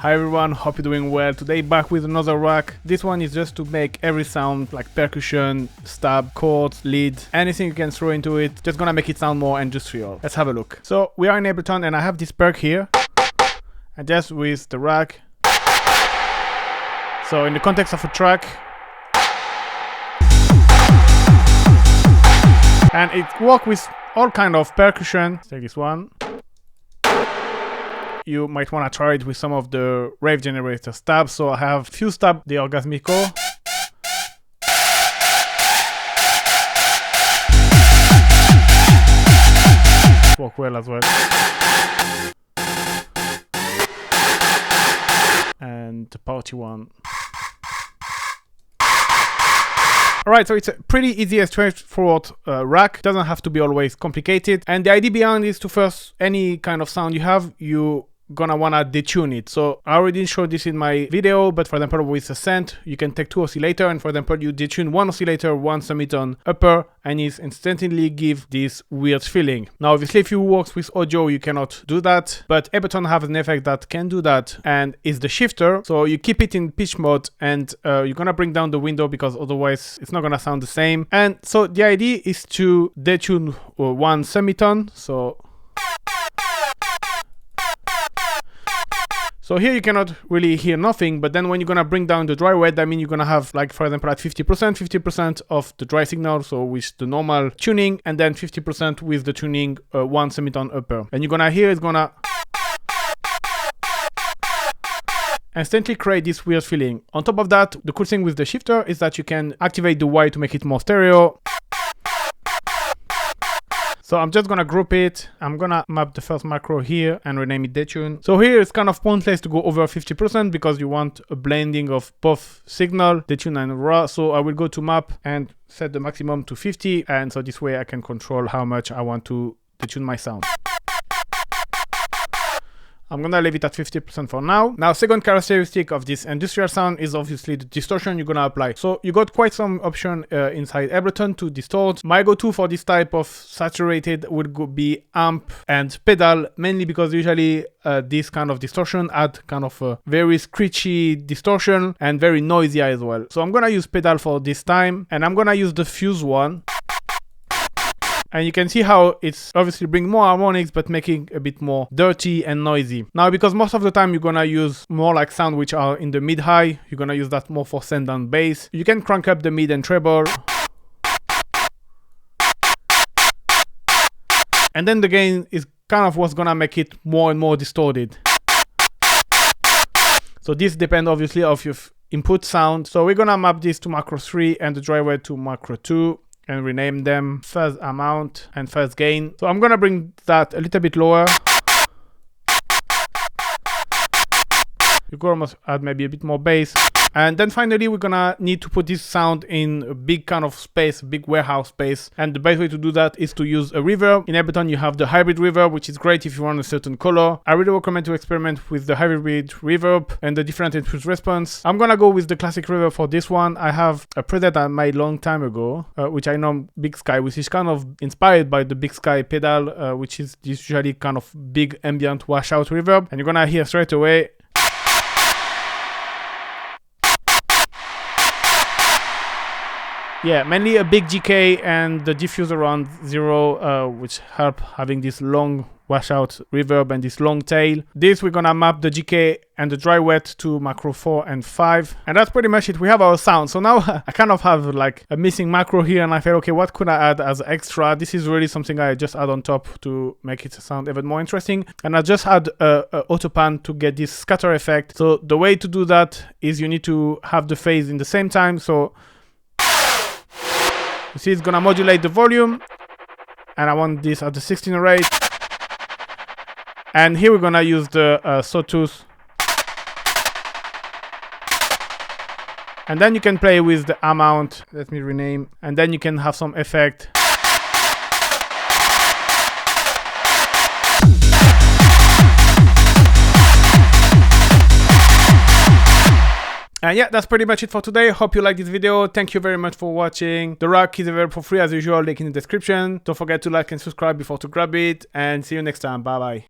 Hi everyone, hope you're doing well. Today back with another rack. This one is just to make every sound like percussion, stab, chords, lead, anything you can throw into it. Just gonna make it sound more industrial. Let's have a look. So we are in Ableton and I have this perc here. And just with the rack. So in the context of a track. And it works with all kind of percussion. Let's take this one. You might want to try it with some of the rave generator stabs. So I have few stab the Orgasmico. Work well as well. And the party one. Alright, so it's a pretty easy and straightforward rack. Doesn't have to be always complicated. And the idea behind is to first, any kind of sound you have, you gonna wanna detune it. So I already showed this in my video, but for example with a synth, you can take two oscillator and for example you detune one oscillator, one semiton upper, and it instantly give this weird feeling. Now obviously if you work with audio you cannot do that, but Ableton have an effect that can do that, and is the shifter. So you keep it in pitch mode and you're gonna bring down the window because otherwise it's not gonna sound the same. And so the idea is to detune one semiton. So here you cannot really hear nothing, but then when you're gonna bring down the dry wet, that means you're gonna have, like for example at 50% of the dry signal, so with the normal tuning, and then 50% with the tuning one semiton upper. And you're gonna hear it's gonna instantly create this weird feeling. On top of that, the cool thing with the shifter is that you can activate the Y to make it more stereo. So I'm just gonna group it. I'm gonna map the first macro here and rename it detune. So here it's kind of pointless to go over 50% because you want a blending of both signal, detune and raw. So I will go to map and set the maximum to 50. And so this way I can control how much I want to detune my sound. I'm gonna leave it at 50% for now. Now, second characteristic of this industrial sound is obviously the distortion you're gonna apply. So you got quite some option inside Ableton to distort. My go-to for this type of saturated would be amp and pedal, mainly because usually this kind of distortion add kind of a very screechy distortion and very noisy as well. So I'm gonna use pedal for this time, and I'm gonna use the fuse one. And you can see how it's obviously bring more harmonics, but making a bit more dirty and noisy. Now, because most of the time you're gonna use more like sound which are in the mid-high, you're gonna use that more for send down bass. You can crank up the mid and treble. And then the gain is kind of what's gonna make it more and more distorted. So this depends obviously of your input sound. So we're gonna map this to macro 3 and the dry wet to macro 2. And rename them fuzz amount and fuzz gain. So I'm gonna bring that a little bit lower. You could almost add maybe a bit more bass. And then finally, we're gonna need to put this sound in a big kind of space, big warehouse space. And the best way to do that is to use a reverb. In Ableton, you have the hybrid reverb, which is great if you want a certain color. I really recommend to experiment with the hybrid reverb and the different input response. I'm gonna go with the classic reverb for this one. I have a preset I made long time ago, which I know Big Sky, which is kind of inspired by the Big Sky pedal, which is usually kind of big ambient washout reverb. And you're gonna hear straight away. Yeah, mainly a big GK and the diffuse around 0, which help having this long washout reverb and this long tail. This we're gonna map the GK and the dry wet to macro 4 and 5. And that's pretty much it. We have our sound. So now I kind of have like a missing macro here and I felt, okay, what could I add as extra? This is really something I just add on top to make it sound even more interesting. And I just add a autopan to get this scatter effect. So the way to do that is you need to have the phase in the same time. So you see it's gonna modulate the volume, and I want this at the 16 rate. And here we're gonna use the sawtooth. And then you can play with the amount. Let me rename. And then you can have some effect. And yeah, that's pretty much it for today. Hope you liked this video. Thank you very much for watching. The rack is available for free as usual, link in the description. Don't forget to like and subscribe before to grab it. And see you next time. Bye bye.